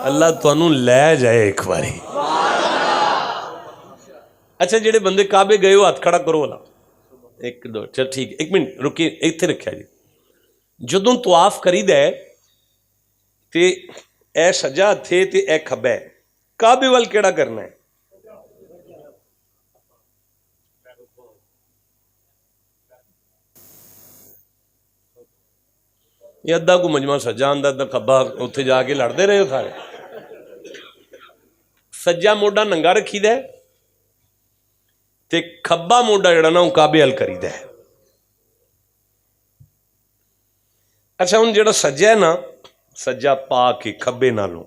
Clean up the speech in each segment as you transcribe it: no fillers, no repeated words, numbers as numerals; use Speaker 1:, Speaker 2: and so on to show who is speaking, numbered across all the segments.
Speaker 1: اللہ تانوں لے جائے ایک باری. اچھا جڑے بندے کعبے گئے ہو ہاتھ کھڑا کرو والا. ایک دو چل ٹھیک ایک منٹ رکیے اتنے رکھا جی. جدوں طواف کرید ہے تے اے سجا تھے تے اے کھبا ہے, کعبے وال کیڑا کرنا ہے؟ یہ ادھا کو مجمع سجا آندا ادھا کھبا, اتنے جا کے لڑتے رہے ہو سارے. سجا موڈا ننگا رکھی دا ہے تے کھبا موڈا جڑا نا وہ کعبے ال کری دا ہے. اچھا ہوں جڑا سجا ہے نا, سجا پا کے کھبے نالوں,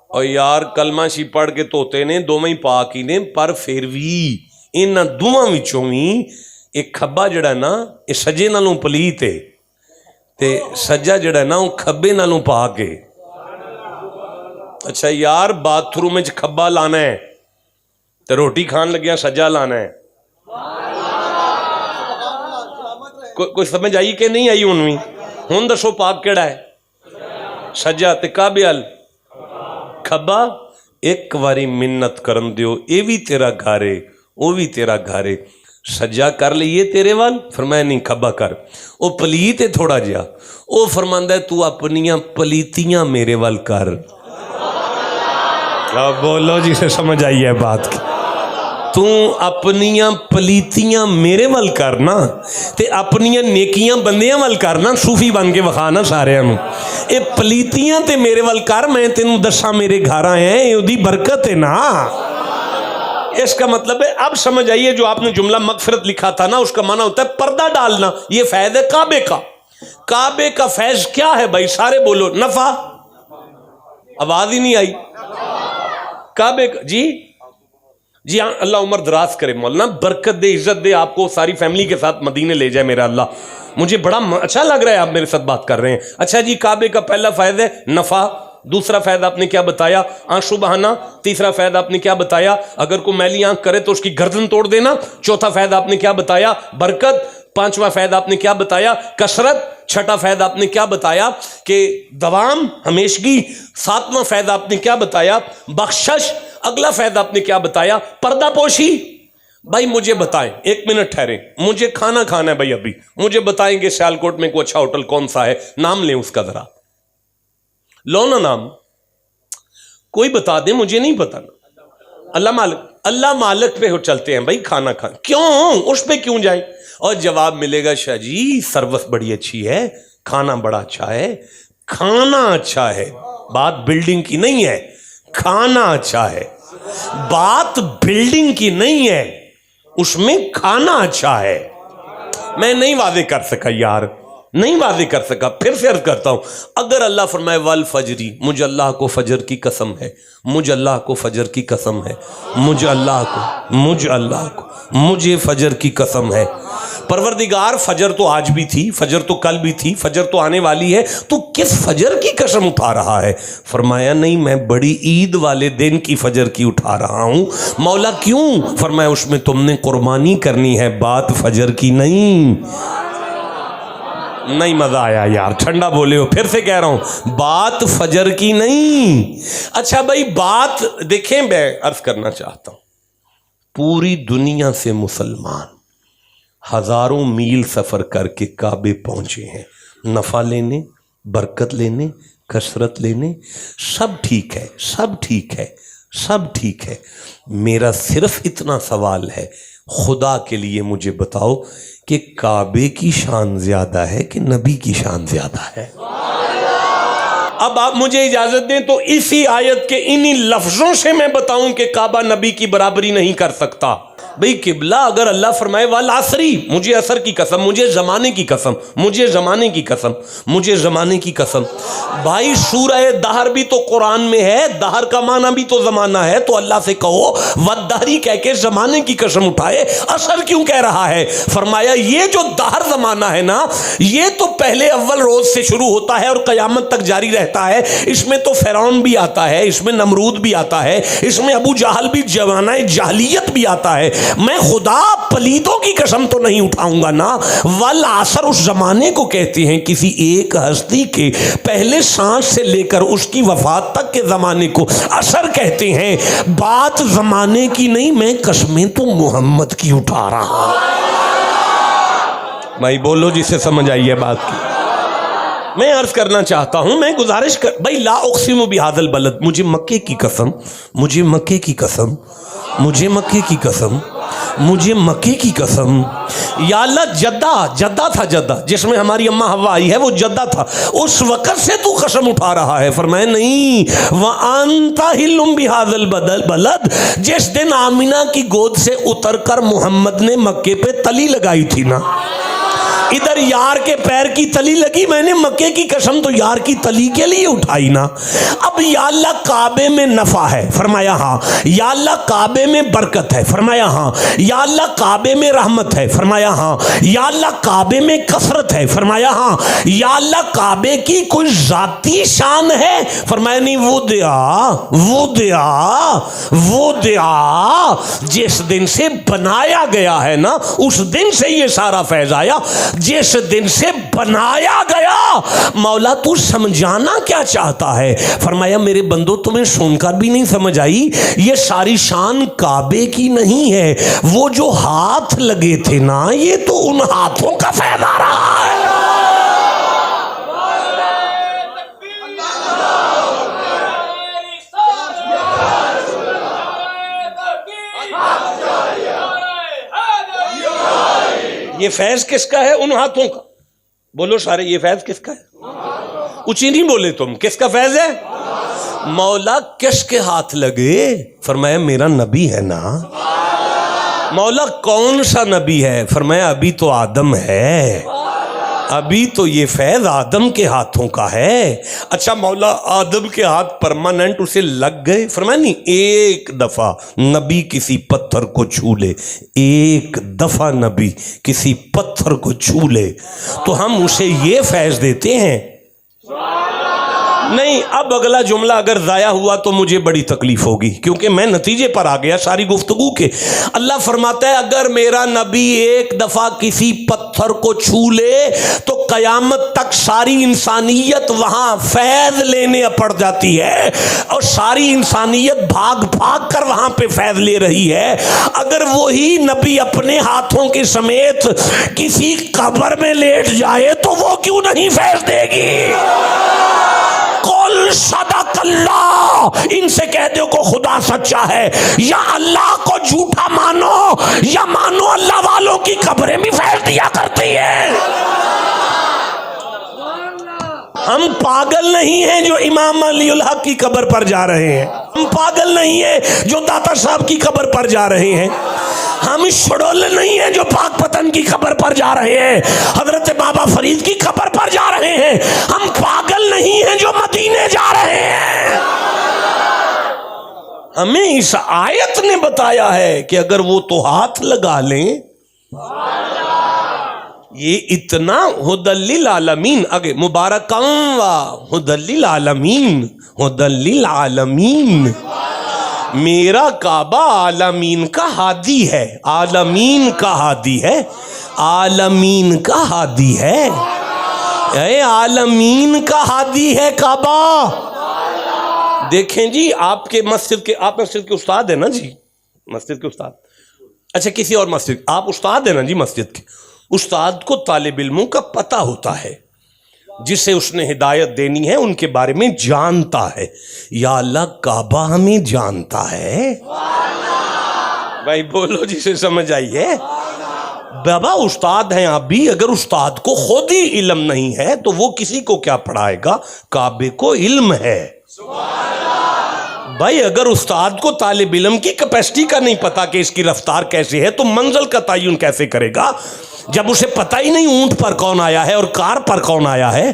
Speaker 1: اور یار کلمہ شی پڑھ کے توتے نے دوویں ہی پاک ہی نے, پر پھر بھی انہاں دوواں وچوں وی ایک کھبا جڑا ہے نا یہ سجے نالوں پلیت ہے تے سجا جڑا ہے نا وہ کھبے نالوں پاک ہے. اچھا یار باتھ روم وچ کھبا لانا ہے تے روٹی کھان لگیا سجا لانا ہے, کوئی سمجھ آئی کہ نہیں آئی؟ ہن دسو پاک کیڑا ہے؟ سجا تے کعبے ال کھبا. ایک واری منت کرن دیو, اے بھی تیرا گھر ہے او بھی تیرا گھر ہے. سجا کر لئیے تیرے وال, فرمایا نہیں کھبا کر. او پلیت ہے تھوڑا جیا, او فرماندا ہے تو اپنیاں پلیتیاں میرے وال کر. اب بولو جی سے سمجھ آئی ہے بات کی. تو اپنیاں پلیتیاں میرے وال کرنا تے اپنیاں نیکیاں بندیاں وال کرنا. صوفی بن کے وکھانا سارے ہم اے پلیتیاں تے میرے وال کر, میں تینوں دساں میرے گھر آئے ہیں, اے دی برکت ہے نا. اس کا مطلب ہے اب سمجھ آئیے جو آپ نے جملہ مغفرت لکھا تھا نا اس کا معنی ہوتا ہے پردہ ڈالنا. یہ فیض ہے کعبے کا. کعبے کا فیض کیا ہے بھائی؟ سارے بولو. نفع, آواز ہی نہیں آئی. کعبے کا جی ہاں, اللہ عمر دراز کرے مولانا, برکت دے, عزت دے آپ کو, ساری فیملی کے ساتھ مدینے لے جائے میرا اللہ. مجھے بڑا اچھا لگ رہا ہے آپ میرے ساتھ بات کر رہے ہیں. اچھا جی کعبے کا پہلا فیض ہے نفع, دوسرا فیض آپ نے کیا بتایا؟ آنسو بہانا. تیسرا فیض آپ نے کیا بتایا؟ اگر کوئی میلی آنکھ کرے تو اس کی گردن توڑ دینا. چوتھا فیض آپ نے کیا بتایا؟ برکت. پانچواں فیض آپ نے کیا بتایا؟ کثرت. چھٹا فیض آپ نے کیا بتایا؟ کہ دوام, ہمیشگی. ساتواں فیض آپ نے کیا بتایا؟ بخشش. اگلا فیض آپ نے کیا بتایا؟ پردہ پوشی. بھائی مجھے بتائیں, ایک منٹ ٹھہریں, مجھے کھانا کھانا ہے بھائی ابھی, مجھے بتائیں گے سیالکوٹ میں کوئی اچھا ہوٹل کون سا ہے؟ نام لیں اس کا ذرا, لو نا نام, کوئی بتا دیں, مجھے نہیں پتا. اللہ مالک, اللہ مالک پہ ہو چلتے ہیں بھائی کھانا کھانا, کیوں اس پہ کیوں جائیں؟ اور جواب ملے گا شاہ جی سروس بڑی اچھی ہے, کھانا بڑا اچھا ہے. کھانا اچھا ہے, بات بلڈنگ کی نہیں ہے, کھانا اچھا ہے. بات بلڈنگ کی نہیں ہے, اس میں کھانا اچھا ہے. میں نہیں واضح کر سکا یار, نہیں واضح کر سکا. پھر سے عرض کرتا ہوں, اگر اللہ فرمائے والفجری, مجھے اللہ کو فجر کی قسم ہے, مجھے اللہ کو فجر کی قسم ہے, مجھے فجر کی قسم ہے. پروردگار فجر تو آج بھی تھی, فجر تو کل بھی تھی, فجر تو آنے والی ہے, تو کس فجر کی قسم اٹھا رہا ہے؟ فرمایا نہیں, میں بڑی عید والے دن کی فجر کی اٹھا رہا ہوں. مولا کیوں؟ فرمایا اس میں تم نے قربانی کرنی ہے, بات فجر کی نہیں. نہیں مزہ آیا یار, ٹھنڈا بولے ہو. پھر سے کہہ رہا ہوں, بات فجر کی نہیں. اچھا بھائی بات دیکھیں, میں عرض کرنا چاہتا ہوں, پوری دنیا سے مسلمان ہزاروں میل سفر کر کے کعبے پہنچے ہیں, نفع لینے, برکت لینے, کثرت لینے. سب ٹھیک ہے, سب ٹھیک ہے, سب ٹھیک ہے. میرا صرف اتنا سوال ہے, خدا کے لیے مجھے بتاؤ کہ کعبے کی شان زیادہ ہے کہ نبی کی شان زیادہ ہے؟ اب آپ مجھے اجازت دیں تو اسی آیت کے انہی لفظوں سے میں بتاؤں کہ کعبہ نبی کی برابری نہیں کر سکتا. بھئی قبلہ اگر اللہ فرمائے والعصری, مجھے عصر کی قسم, مجھے زمانے کی قسم, مجھے زمانے کی قسم, مجھے زمانے کی قسم. بھائی سورہ دہر بھی تو قرآن میں ہے, دہر کا معنی بھی تو زمانہ ہے, تو اللہ سے کہو والدہری کہہ کے زمانے کی قسم اٹھائے, عصر کیوں کہہ رہا ہے؟ فرمایا یہ جو دہر زمانہ ہے نا, یہ تو پہلے اول روز سے شروع ہوتا ہے اور قیامت تک جاری رہتا ہے. اس میں تو فرعون بھی آتا ہے, اس میں نمرود بھی آتا ہے, اس میں ابو جہل بھی زمانہ جاہلیت بھی آتا ہے, میں خدا پلیتوں کی قسم تو نہیں اٹھاؤں گا نا. والعصر اس زمانے کو کہتے ہیں کسی ایک ہستی کے پہلے سانس سے لے کر اس کی وفات تک کے زمانے کو عصر کہتے ہیں. بات زمانے کی نہیں، میں قسمیں تو محمد کی اٹھا رہا ہوں. بھائی بولو جسے سمجھ آئیے بات کی. میں عرض کرنا چاہتا ہوں، میں گزارش کر بھائی لا اقسم بہذا البلد، مجھے مکے کی قسم، مجھے مکے کی قسم، مجھے مکے کی قسم، مجھے مکے کی قسم. یا اللہ جدہ تھا، جدہ جس میں ہماری اماں حوا آئی ہے وہ جدہ تھا، اس وقت سے تو قسم اٹھا رہا ہے. فرمایا نہیں، وَأَنْتَ حِلٌّ بِهَذَا الْبَلَدِ، جس دن آمینہ کی گود سے اتر کر محمد نے مکے پہ تلی لگائی تھی نا، ادھر یار کے پیر کی تلی لگی، میں نے مکے کی قسم تو یار کی تلی کے لیے اٹھائی نا. اب یا اللہ کعبے میں نفع ہے، فرمایا ہاں. یا اللہ کعبے میں برکت ہے، فرمایا ہاں. یا اللہ کعبے میں رحمت ہے، فرمایا ہاں. یا اللہ کعبے میں کثرت ہے، فرمایا ہاں. یا اللہ کعبے کی کوئی ذاتی شان ہے، فرمایا نہیں. وہ دیا جس دن سے بنایا گیا ہے نا، اس دن سے یہ سارا فیض آیا. جس دن سے بنایا گیا. مولا تو سمجھانا کیا چاہتا ہے؟ فرمایا میرے بندو تمہیں سن کر بھی نہیں سمجھ آئی، یہ ساری شان کعبے کی نہیں ہے، وہ جو ہاتھ لگے تھے نا، یہ تو ان ہاتھوں کا فیض آ رہا ہے. یہ فیض کس کا ہے؟ ان ہاتھوں کا. بولو سارے، یہ فیض کس کا ہے؟ اونچی نہیں بولے تم. کس کا فیض ہے؟ مولا کس کے ہاتھ لگے؟ فرمایا میرا نبی ہے نا. مولا کون سا نبی ہے؟ فرمایا ابھی تو آدم ہے، ابھی تو یہ فیض آدم کے ہاتھوں کا ہے. اچھا مولا آدم کے ہاتھ پرماننٹ اسے لگ گئے؟ فرمایا نہیں، ایک دفعہ نبی کسی پتھر کو چھو لے، ایک دفعہ نبی کسی پتھر کو چھو لے تو ہم اسے یہ فیض دیتے ہیں. نہیں، اب اگلا جملہ اگر ضائع ہوا تو مجھے بڑی تکلیف ہوگی، کیونکہ میں نتیجے پر آ گیا ساری گفتگو کے. اللہ فرماتا ہے اگر میرا نبی ایک دفعہ کسی پتھر کو چھو لے تو قیامت تک ساری انسانیت وہاں فیض لینے پڑ جاتی ہے، اور ساری انسانیت بھاگ بھاگ کر وہاں پہ فیض لے رہی ہے. اگر وہی نبی اپنے ہاتھوں کے سمیت کسی قبر میں لیٹ جائے تو وہ کیوں نہیں فیض دے گی؟ قل صدق اللہ، ان سے کہہ دو کو خدا سچا ہے. یا اللہ کو جھوٹا مانو یا مانو اللہ والوں کی قبریں بھی فیض دیا کرتی ہیں. ہم پاگل نہیں ہیں جو امام علی الحق کی قبر پر جا رہے ہیں، ہم پاگل نہیں ہیں جو داتا صاحب کی قبر پر جا رہے ہیں، ہم شڈول نہیں ہیں جو پاک پتن کی قبر پر جا رہے ہیں، حضرت بابا فرید کی قبر پر جا رہے ہیں. ہم پاگل نہیں ہیں جو مدینے جا رہے ہیں. ہمیں اس آیت نے بتایا ہے کہ اگر وہ تو ہاتھ لگا لیں. یہ اتنا ہدی للعالمین، آگے مبارکاں و ہدی للعالمین، ہدی للعالمین. میرا کعبہ عالمین کا ہادی ہے، عالمین کا ہادی ہے، عالمین کا ہادی ہے، اے عالمین کا ہادی ہے کعبہ. دیکھیں جی، آپ کے مسجد کے، آپ مسجد کے استاد ہیں نا جی، مسجد کے استاد. اچھا کسی اور مسجد، آپ استاد ہیں نا جی مسجد کے. استاد کو طالب علموں کا پتہ ہوتا ہے، جسے اس نے ہدایت دینی ہے ان کے بارے میں جانتا ہے. یا اللہ کعبہ ہمیں جانتا ہے. بھائی بولو جسے سمجھ آئیے. بابا استاد ہیں آپ بھی، اگر استاد کو خود ہی علم نہیں ہے تو وہ کسی کو کیا پڑھائے گا؟ کعبے کو علم ہے. بھائی اگر استاد کو طالب علم کی کیپیسٹی کا نہیں پتا کہ اس کی رفتار کیسے ہے تو منزل کا تعین کیسے کرے گا؟ جب اسے پتہ ہی نہیں اونٹ پر کون آیا ہے اور کار پر کون آیا ہے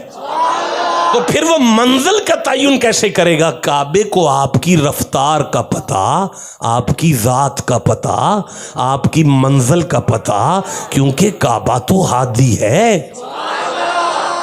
Speaker 1: تو پھر وہ منزل کا تعین کیسے کرے گا؟ کعبے کو آپ کی رفتار کا پتہ، آپ کی ذات کا پتہ، آپ کی منزل کا پتہ، کیونکہ کعبہ تو ہادی ہے.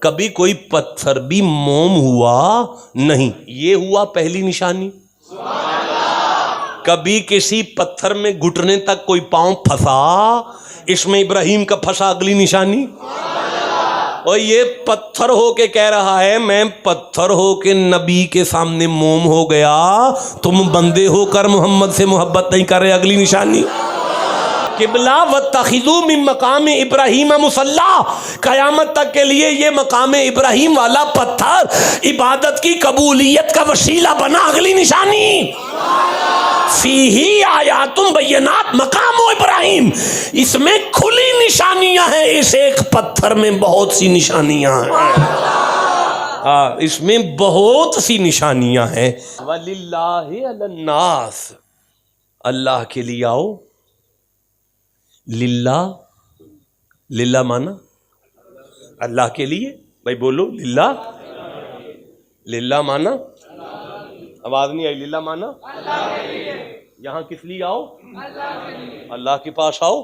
Speaker 1: کبھی کوئی پتھر بھی موم ہوا نہیں، یہ ہوا پہلی نشانی. کبھی کسی پتھر میں گھٹنے تک کوئی پاؤں پھنسا، اس میں ابراہیم کا پھنسا اگلی نشانی. اور یہ پتھر ہو کے کہہ رہا ہے میں پتھر ہو کے نبی کے سامنے موم ہو گیا، تم بندے ہو کر محمد سے محبت نہیں کر رہے، اگلی نشانی. قبلہ واتخذوا من مقام ابراہیم مصلی، قیامت تک کے لیے یہ مقام ابراہیم والا پتھر عبادت کی قبولیت کا وسیلہ بنا، اگلی نشانی. فیہ آیات بینات مقام ابراہیم، اس میں کھلی نشانیاں ہیں، اس ایک پتھر میں بہت سی نشانیاں ہیں. اس میں بہت سی نشانیاں ہیں. وَلِلَّهِ عَلَى النَّاسِ، اللہ کے لیے آؤ. للہ، للہ مانا اللہ کے لیے. بھائی بولو للہ. للہ مانا، آواز نہیں آئی. للہ مانا یہاں کس لیے آؤ؟ اللہ کے پاس آؤ.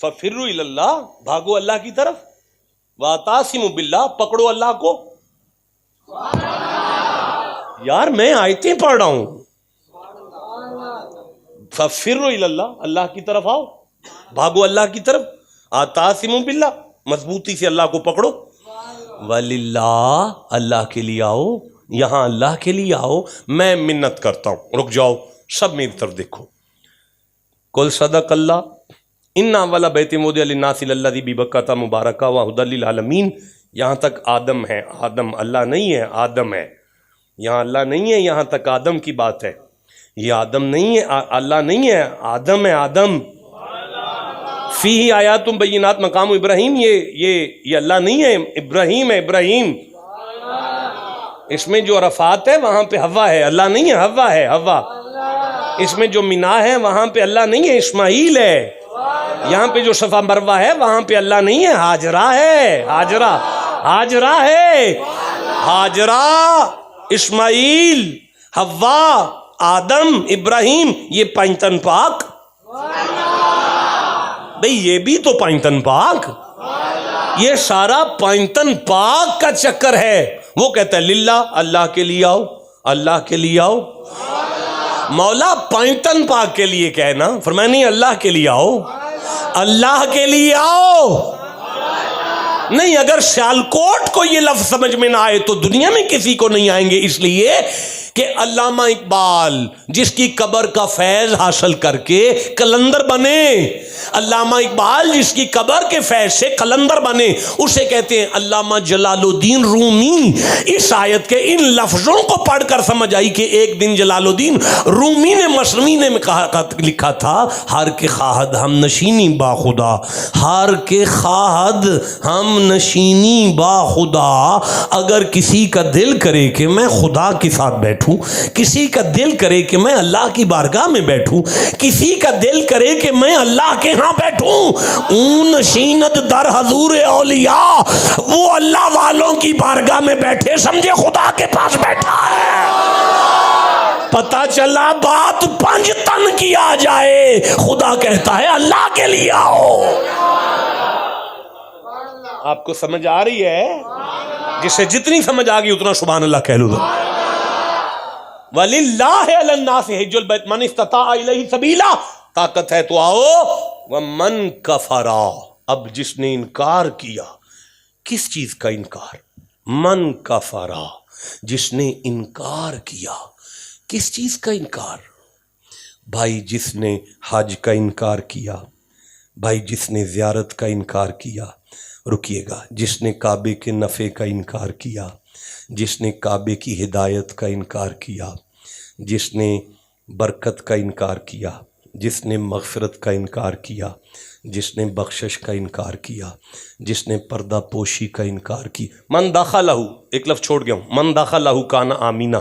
Speaker 1: فَفِرُّوا إِلَى اللَّهِ، بھاگو اللہ کی طرف. وَاعْتَصِمُوا بِاللَّهِ، پکڑو اللہ کو. یار میں آیتیں پڑھ رہا ہوں. فَفِرُّوا إِلَى اللَّهِ، اللہ کی طرف آؤ، بھاگو اللہ کی طرف. اعتصموا باللہ، مضبوطی سے اللہ کو پکڑو. وَلِلَّهِ، اللہ کے لیے آؤ. یہاں اللہ کے لیے آؤ. میں منت کرتا ہوں، رک جاؤ سب میری طرف دیکھو. قل صدق اللہ ان اول بیت وضع للناس الذی ببکۃ مبارکہ وہدی للعالمین. یہاں تک آدم ہے، آدم اللہ نہیں ہے، آدم ہے. یہاں اللہ نہیں ہے، یہاں تک آدم کی بات ہے. یہ آدم نہیں ہے، اللہ نہیں ہے، آدم ہے. آدم فیہ آیات بینات مقام ابراہیم، یہ اللہ نہیں ہے، ابراہیم ہے. ابراہیم اس میں جو عرفات ہے وہاں پہ حوا ہے، اللہ نہیں ہے، حوا ہے. حوا اس میں جو مینا ہے وہاں پہ اللہ نہیں ہے، اسماعیل ہے. یہاں پہ جو صفا مروہ ہے وہاں پہ اللہ نہیں ہے، ہاجرہ ہے. ہاجرہ، ہاجرہ ہے. ہاجرہ، اسماعیل، حوا، آدم، ابراہیم، یہ پنجتن پاک. بھئی یہ بھی تو پنجتن پاک. یہ سارا پنجتن پاک کا چکر ہے. وہ کہتا ہے للہ، اللہ کے لیے آؤ، اللہ کے لیے آؤ. مولا پنجتن پاک کے لیے کہنا، فرمایا نہیں اللہ کے لیے آؤ، اللہ کے لیے آؤ. نہیں، اگر سیالکوٹ کو یہ لفظ سمجھ میں نہ آئے تو دنیا میں کسی کو نہیں آئیں گے. اس لیے کہ علامہ اقبال جس کی قبر کا فیض حاصل کر کے قلندر بنے، علامہ اقبال جس کی قبر کے فیض سے قلندر بنے، اسے کہتے ہیں علامہ جلال الدین رومی. اس آیت کے ان لفظوں کو پڑھ کر سمجھ آئی کہ ایک دن جلال الدین رومی نے مصنوی میں لکھا تھا، ہر کے خواہد ہم نشینی با خدا، ہر کے خواہد ہم نشینی با خدا. اگر کسی کا دل کرے کہ میں خدا کے ساتھ بیٹھوں، کسی کا دل کرے کہ میں اللہ کی بارگاہ میں بیٹھوں، کسی کا دل کرے کہ میں اللہ کے ہاں بیٹھوں، اون نشینت در حضور اولیاء، وہ اللہ والوں کی بارگاہ میں بیٹھے سمجھے خدا کے پاس بیٹھا ہے. پتہ چلا بات پنج تن کی آ جائے، خدا کہتا ہے اللہ کے لیے آؤ. آپ کو سمجھ آ رہی ہے؟ جسے جتنی سمجھ آ گئی اتنا سبحان اللہ کہہ لو. وَلِلَّهِ عَلَى النَّاسِ حِجُّ الْبَيْتِ مَنِ اسْتَطَاعَ إِلَيْهِ سَبِيلًا. طاقت ہے تو آؤ. وَمَنْ كَفَرَ، اب جس نے انکار کیا، کس چیز کا انکار؟ من کفر، جس نے انکار کیا. کس چیز کا انکار؟ بھائی جس نے حج کا انکار کیا، بھائی جس نے زیارت کا انکار کیا، رکیے گا، جس نے کعبے کے نفع کا انکار کیا، جس نے کعبے کی ہدایت کا انکار کیا، جس نے برکت کا انکار کیا، جس نے مغفرت کا انکار کیا، جس نے بخشش کا انکار کیا، جس نے پردہ پوشی کا انکار کی. من داخلہ، ایک لفظ چھوڑ گیا ہوں، من داخلہ کان آمینہ،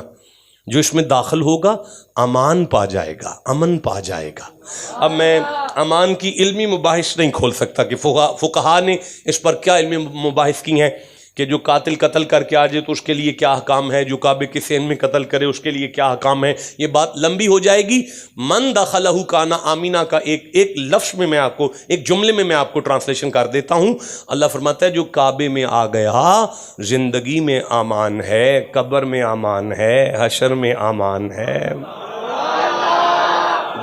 Speaker 1: جو اس میں داخل ہوگا امان پا جائے گا، امن پا جائے گا. اب میں امان کی علمی مباحث نہیں کھول سکتا کہ فقہا نے اس پر کیا علمی مباحث کی ہیں. کہ جو قاتل قتل کر کے آ جائے تو اس کے لیے کیا احکام ہے، جو کعبے کے صحن میں قتل کرے اس کے لیے کیا احکام ہے، یہ بات لمبی ہو جائے گی۔ من دخلہ کان آمینہ کا ایک لفظ میں آپ کو، ایک جملے میں آپ کو ٹرانسلیشن کر دیتا ہوں۔ اللہ فرماتا ہے جو کعبے میں آ گیا زندگی میں امان ہے، قبر میں امان ہے، حشر میں امان ہے،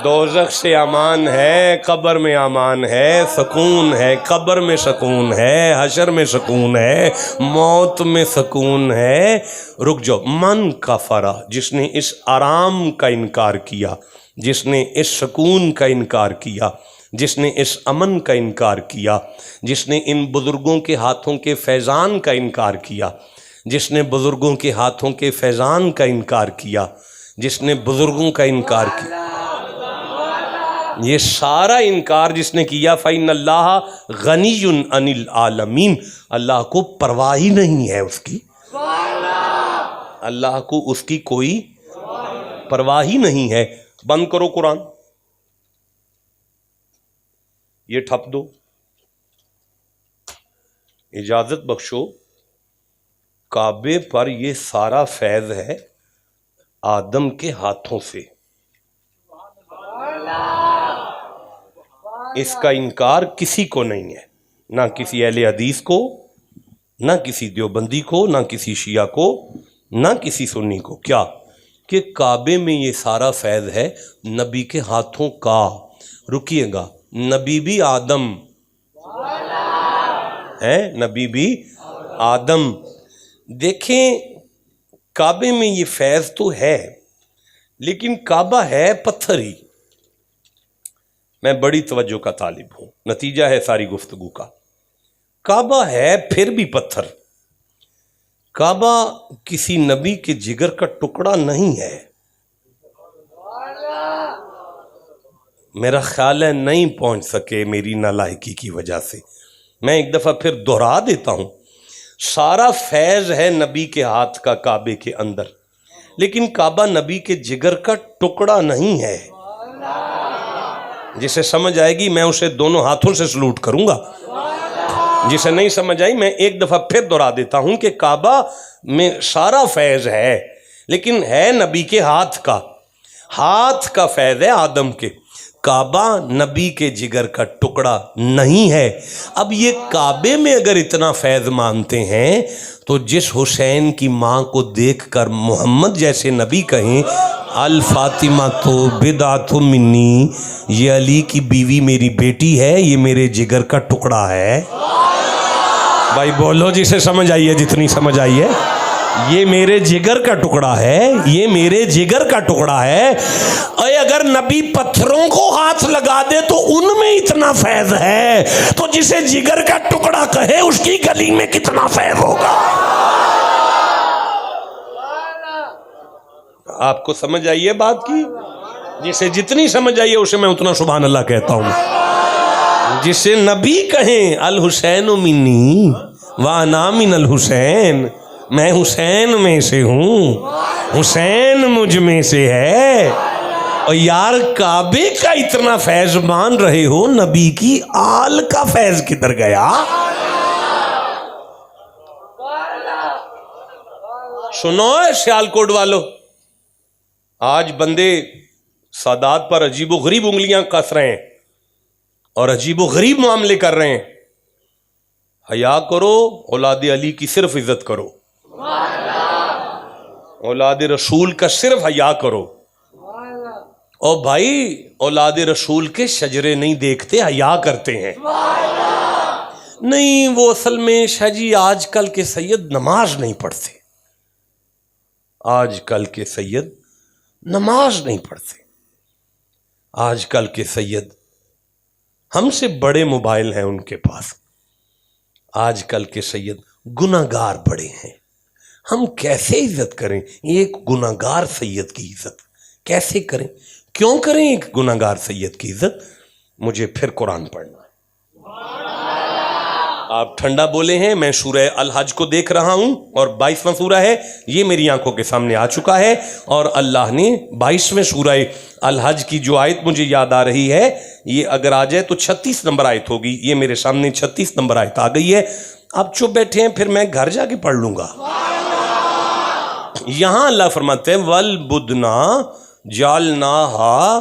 Speaker 1: دوزخ سے امان ہے، قبر میں امان ہے، سکون ہے، قبر میں سکون ہے، حشر میں سکون ہے، موت میں سکون ہے۔ رک جاؤ، من کفرہ، جس نے اس آرام کا انکار کیا، جس نے اس سکون کا انکار کیا، جس نے اس امن کا انکار کیا، جس نے ان بزرگوں کے ہاتھوں کے فیضان کا انکار کیا، جس نے بزرگوں کے ہاتھوں کے فیضان کا انکار کیا، جس نے بزرگوں کا انکار کیا، یہ سارا انکار جس نے کیا، فَإِنَّ اللَّهَ غَنِيٌّ عَنِ الْعَالَمِينَ، اللہ کو پرواہ ہی نہیں ہے اس کی، اللہ کو اس کی کوئی پرواہ ہی نہیں ہے۔ بند کرو قرآن، یہ ٹھپ دو، اجازت بخشو، کعبے پر یہ سارا فیض ہے آدم کے ہاتھوں سے، اس کا انکار کسی کو نہیں ہے، نہ کسی اہل حدیث کو، نہ کسی دیوبندی کو، نہ کسی شیعہ کو، نہ کسی سنی کو۔ کیا کہ کعبے میں یہ سارا فیض ہے نبی کے ہاتھوں کا۔ رکیے گا، نبی بھی آدم ہے، نبی بھی آدم۔ دیکھیں کعبے میں یہ فیض تو ہے، لیکن کعبہ ہے پتھر ہی۔ میں بڑی توجہ کا طالب ہوں، نتیجہ ہے ساری گفتگو کا۔ کعبہ ہے پھر بھی پتھر، کعبہ کسی نبی کے جگر کا ٹکڑا نہیں ہے۔ میرا خیال ہے نہیں پہنچ سکے میری نالائکی کی وجہ سے، میں ایک دفعہ پھر دہرا دیتا ہوں۔ سارا فیض ہے نبی کے ہاتھ کا کعبے کے اندر، لیکن کعبہ نبی کے جگر کا ٹکڑا نہیں ہے۔ جسے سمجھ آئے گی میں اسے دونوں ہاتھوں سے سلوٹ کروں گا، جسے نہیں سمجھ آئی میں ایک دفعہ پھر دہرا دیتا ہوں کہ کعبہ میں سارا فیض ہے، لیکن ہے نبی کے ہاتھ کا فیض ہے آدم کے۔ کعبہ نبی کے جگر کا ٹکڑا نہیں ہے۔ اب یہ کعبے میں اگر اتنا فیض مانتے ہیں تو جس حسین کی ماں کو دیکھ کر محمد جیسے نبی کہیں الفاطمہ تو بدعۃ منی، یہ علی کی بیوی میری بیٹی ہے، یہ میرے جگر کا ٹکڑا ہے۔ بھائی بولو جسے سمجھ آئی ہے، جتنی سمجھ آئی ہے، یہ میرے جگر کا ٹکڑا ہے، یہ میرے جگر کا ٹکڑا ہے۔ اے اگر نبی پتھروں کو ہاتھ لگا دے تو ان میں اتنا فیض ہے، تو جسے جگر کا ٹکڑا کہے اس کی گلی میں کتنا فیض ہوگا۔ آپ کو سمجھ آئی ہے بات کی؟ جسے جتنی سمجھ آئی ہے اسے میں اتنا سبحان اللہ کہتا ہوں۔ جسے نبی کہیں الحسین منی وانا من الحسین، میں حسین میں سے ہوں، حسین مجھ میں سے ہے، اور یار کعبے کا اتنا فیض مان رہے ہو، نبی کی آل کا فیض کدھر گیا؟ سنو سیالکوٹ والو، آج بندے سادات پر عجیب و غریب انگلیاں کس رہے ہیں اور عجیب و غریب معاملے کر رہے ہیں۔ حیا کرو، اولاد علی کی صرف عزت کرو، اولاد رسول کا صرف حیا کرو۔ اور بھائی اولاد رسول کے شجرے نہیں دیکھتے، حیا کرتے ہیں۔ نہیں وہ اصل میں شاہ جی آج کل کے سید نماز نہیں پڑھتے، آج کل کے سید نماز نہیں پڑھتے، آج کل کے سید ہم سے بڑے موبائل ہیں ان کے پاس، آج کل کے سید گناہگار بڑے ہیں۔ ہم کیسے عزت کریں ایک گناہگار سید کی عزت؟ کیسے کریں؟ کیوں کریں ایک گناہگار سید کی عزت؟ مجھے پھر قرآن پڑھنا ہے، آپ ٹھنڈا بولے ہیں، میں سورہ الحج کو دیکھ رہا ہوں اور 22واں سورہ ہے، یہ میری آنکھوں کے سامنے آ چکا ہے، اور اللہ نے 22ویں سورہ الحج کی جو آیت مجھے یاد آ رہی ہے، یہ اگر آ جائے تو 36 نمبر آیت ہوگی، یہ میرے سامنے 36 نمبر آیت آ گئی ہے۔ اب چپ بیٹھے ہیں، پھر میں گھر جا کے پڑھ لوں گا۔ یہاں اللہ فرماتے ہیں وَالْبُدْنَا جَعَلْنَاهَا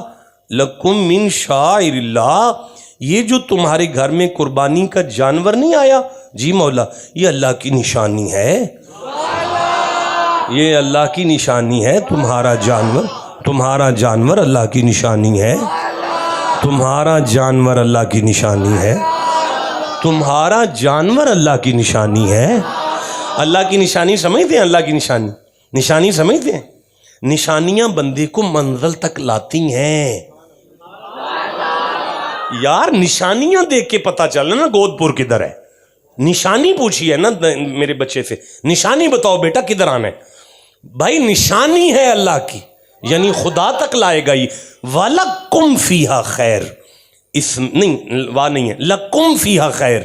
Speaker 1: لَكُم مِّن شَعَائِرِ اللَّهِ، یہ جو تمہارے گھر میں قربانی کا جانور نہیں آیا، جی مولا یہ اللہ کی نشانی ہے، یہ اللہ کی نشانی ہے، تمہارا جانور اللہ کی نشانی ہے، تمہارا جانور اللہ کی نشانی ہے، تمہارا جانور اللہ کی نشانی ہے۔ اللہ کی نشانی سمجھتے ہیں؟ اللہ کی نشانی سمجھتے ہیں؟ نشانیاں بندے کو منزل تک لاتی ہیں یار، نشانیاں دیکھ کے پتا چلنا نا گود پور کدھر ہے۔ نشانی پوچھی ہے نا میرے بچے سے، نشانی بتاؤ بیٹا کدھر آنا ہے، بھائی نشانی ہے اللہ کی، یعنی خدا تک لائے گا۔ وَلَكُمْ فِيهَا خیر، اس نہیں وا نہیں ہے، لَكُمْ فِيهَا خیر،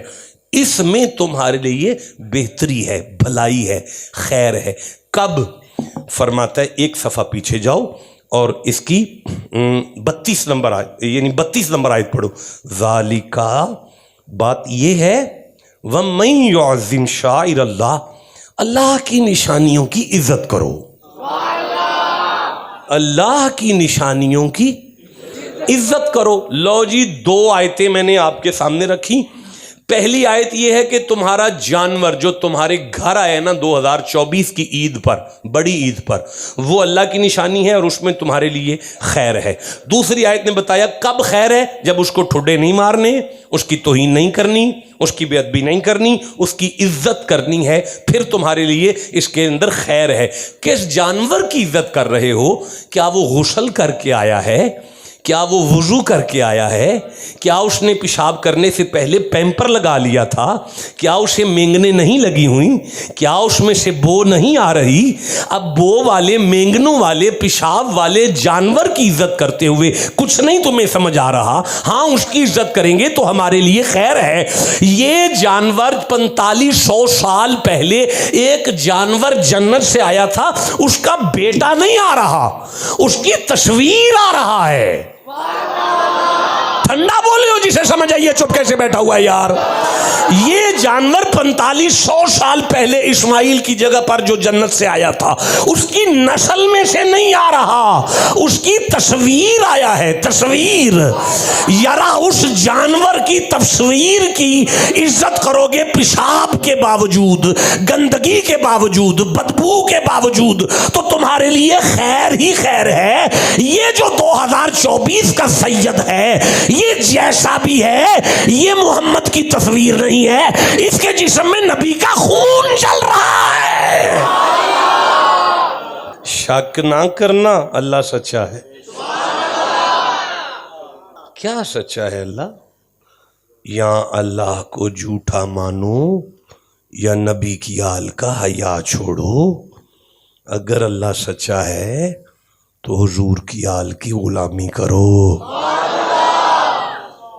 Speaker 1: اس میں تمہارے لیے بہتری ہے، بھلائی ہے، خیر ہے۔ کب؟ فرماتا ہے ایک صفحہ پیچھے جاؤ اور اس کی 32 نمبر آیت، یعنی 32 نمبر آیت پڑھو۔ ذالکا، بات یہ ہے، وَمَن يُعَظِّمْ شَعَائِرَ اللَّهِ، اللہ کی نشانیوں کی عزت کرو، اللہ کی نشانیوں کی عزت کرو۔ لو جی 2 آیتیں میں نے آپ کے سامنے رکھی۔ پہلی آیت یہ ہے کہ تمہارا جانور جو تمہارے گھر آئے نا 2024 کی عید پر، بڑی عید پر، وہ اللہ کی نشانی ہے اور اس میں تمہارے لیے خیر ہے۔ دوسری آیت نے بتایا کب خیر ہے، جب اس کو ٹھڈے نہیں مارنے، اس کی توہین نہیں کرنی، اس کی بے ادبی نہیں کرنی، اس کی عزت کرنی ہے، پھر تمہارے لیے اس کے اندر خیر ہے۔ کس جانور کی عزت کر رہے ہو؟ کیا وہ غسل کر کے آیا ہے؟ کیا وہ وضو کر کے آیا ہے؟ کیا اس نے پیشاب کرنے سے پہلے پیمپر لگا لیا تھا؟ کیا اسے مینگنے نہیں لگی ہوئیں؟ کیا اس میں سے بو نہیں آ رہی؟ اب بو والے، مینگنوں والے، پیشاب والے جانور کی عزت کرتے ہوئے کچھ نہیں تمہیں سمجھ آ رہا؟ ہاں اس کی عزت کریں گے تو ہمارے لیے خیر ہے۔ یہ جانور 4500 سال پہلے ایک جانور جنت سے آیا تھا، اس کا بیٹا نہیں آ رہا، اس کی تصویر آ رہا ہے۔ ٹھنڈا بولے ہو جسے سمجھ آئیے، چپ کیسے بیٹھا ہوا ہے یار؟ یہ جانور 4500 سال پہلے اسماعیل کی جگہ پر جو جنت سے آیا تھا، اس کی نسل میں سے نہیں آ رہا، اس کی تصویر آیا ہے، تصویر۔ یرا اس جانور کی تصویر کی عزت کرو گے پیشاب کے باوجود، گندگی کے باوجود، بدبو کے باوجود، تو تمہارے لیے خیر ہی خیر ہے۔ یہ جو 2024 کا سید ہے، یہ جیسا بھی ہے، یہ محمد کی تصویر نہیں ہے، اس کے جسم میں نبی کا خون چل رہا ہے۔ شک نہ کرنا، اللہ سچا ہے۔ کیا سچا ہے اللہ؟ یا اللہ کو جھوٹا مانو یا نبی کی آل کا حیا چھوڑو۔ اگر اللہ سچا ہے تو حضور کی آل کی غلامی کرو۔